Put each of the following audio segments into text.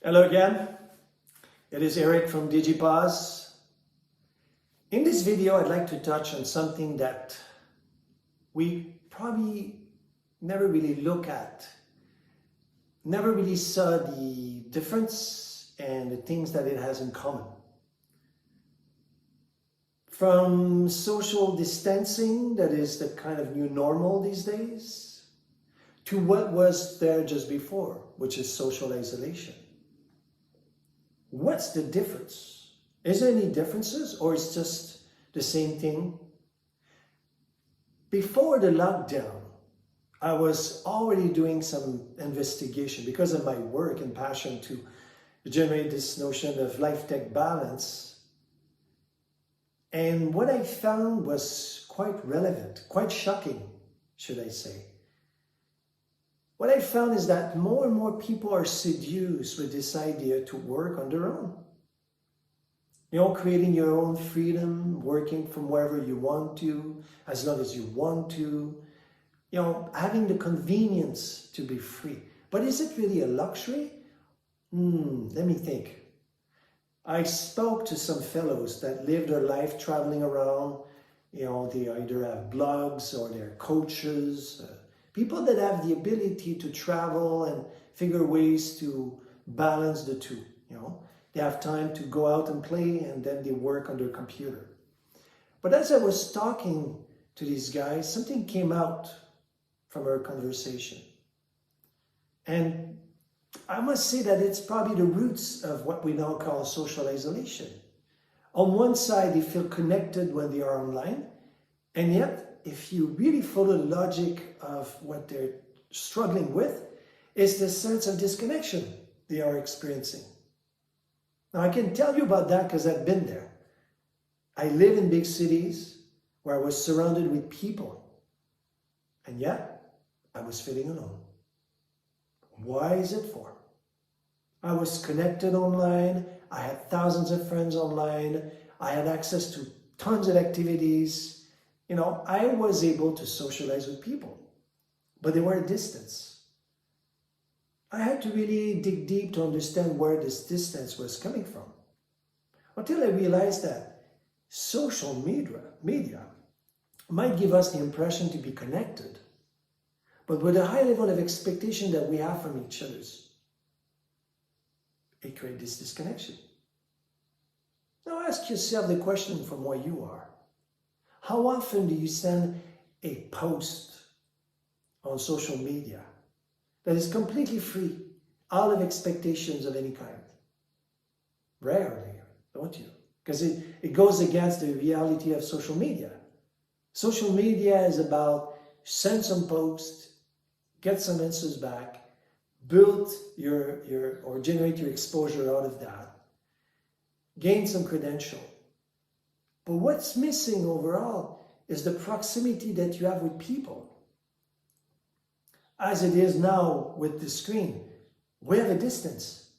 Hello again, it is Eric from DigiPause. In this video, I'd like to touch on something that we probably never really look at, never really saw the difference and the things that it has in common. From social distancing, that is the kind of new normal these days, to what was there just before, which is social isolation. What's the difference? Is there any differences, or is it just the same thing? Before the lockdown, I was already doing some investigation because of my work and passion to generate this notion of life-tech balance. And what I found was quite relevant, quite shocking, should I say. What I found is that more and more people are seduced with this idea to work on their own. You know, creating your own freedom, working from wherever you want to, as long as you want to. You know, having the convenience to be free. But is it really a luxury? Let me think. I spoke to some fellows that live their life traveling around. You know, they either have blogs or they're coaches. People that have the ability to travel and figure ways to balance the two, you know. They have time to go out and play and then they work on their computer. But as I was talking to these guys, something came out from our conversation. And I must say that it's probably the roots of what we now call social isolation. On one side, they feel connected when they are online, and yet, if you really follow the logic of what they're struggling with, is the sense of disconnection they are experiencing. Now, I can tell you about that because I've been there. I live in big cities where I was surrounded with people, and yet I was feeling alone. Why is it for? I was connected online, I had thousands of friends online, I had access to tons of activities. You know, I was able to socialize with people, but they were at distance. I had to really dig deep to understand where this distance was coming from, until I realized that social media might give us the impression to be connected, but with a high level of expectation that we have from each other, it creates this disconnection. Now ask yourself the question from where you are. How often do you send a post on social media that is completely free, out of expectations of any kind? Rarely, don't you? Because it goes against the reality of social media. Social media is about send some post, get some answers back, build or generate your exposure out of that, gain some credential. But what's missing overall is the proximity that you have with people. As it is now with the screen, we have a distance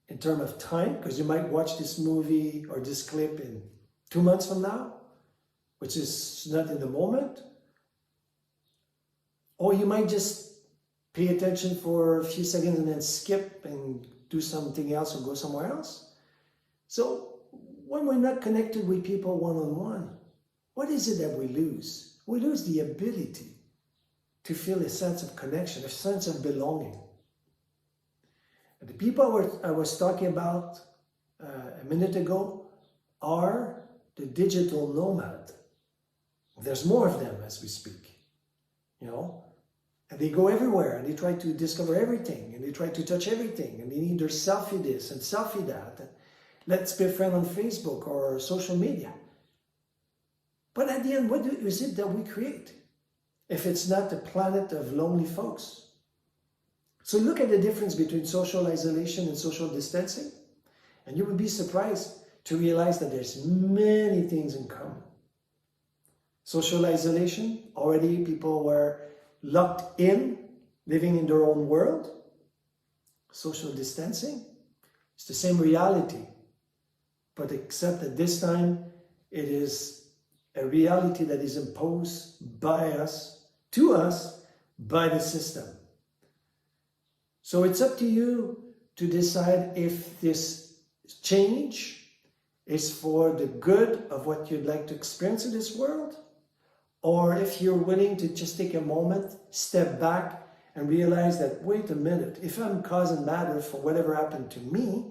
in terms of time, because you might watch this movie or this clip in 2 months from now, which is not in the moment. Or you might just pay attention for a few seconds and then skip and do something else or go somewhere else. So when we're not connected with people one-on-one, what is it that we lose? We lose the ability to feel a sense of connection, a sense of belonging. And the people I was talking about a minute ago are the digital nomad. There's more of them as we speak, you know. And they go everywhere and they try to discover everything and they try to touch everything and they need their selfie this and selfie that. Let's be a friend on Facebook or social media. But at the end, what is it that we create if it's not a planet of lonely folks? So look at the difference between social isolation and social distancing, and you would be surprised to realize that there's many things in common. Social isolation, already people were locked in, living in their own world. Social distancing, it's the same reality. But except that this time, it is a reality that is imposed by us, to us, by the system. So it's up to you to decide if this change is for the good of what you'd like to experience in this world, or if you're willing to just take a moment, step back, and realize that, wait a minute, if I'm causing matter for whatever happened to me,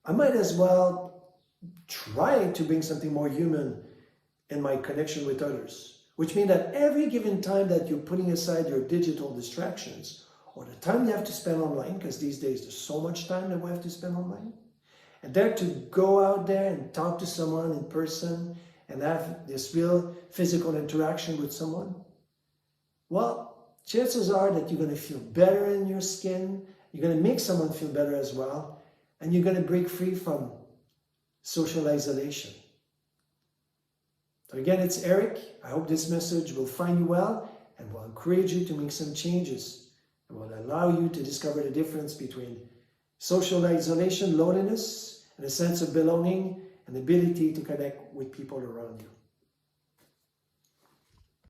I might as well try to bring something more human in my connection with others. Which means that every given time that you're putting aside your digital distractions, or the time you have to spend online, because these days there's so much time that we have to spend online, and dare to go out there and talk to someone in person and have this real physical interaction with someone, well, chances are that you're going to feel better in your skin, you're going to make someone feel better as well, and you're going to break free from social isolation. So again, it's Eric. I hope this message will find you well and will encourage you to make some changes and will allow you to discover the difference between social isolation, loneliness, and a sense of belonging and ability to connect with people around you.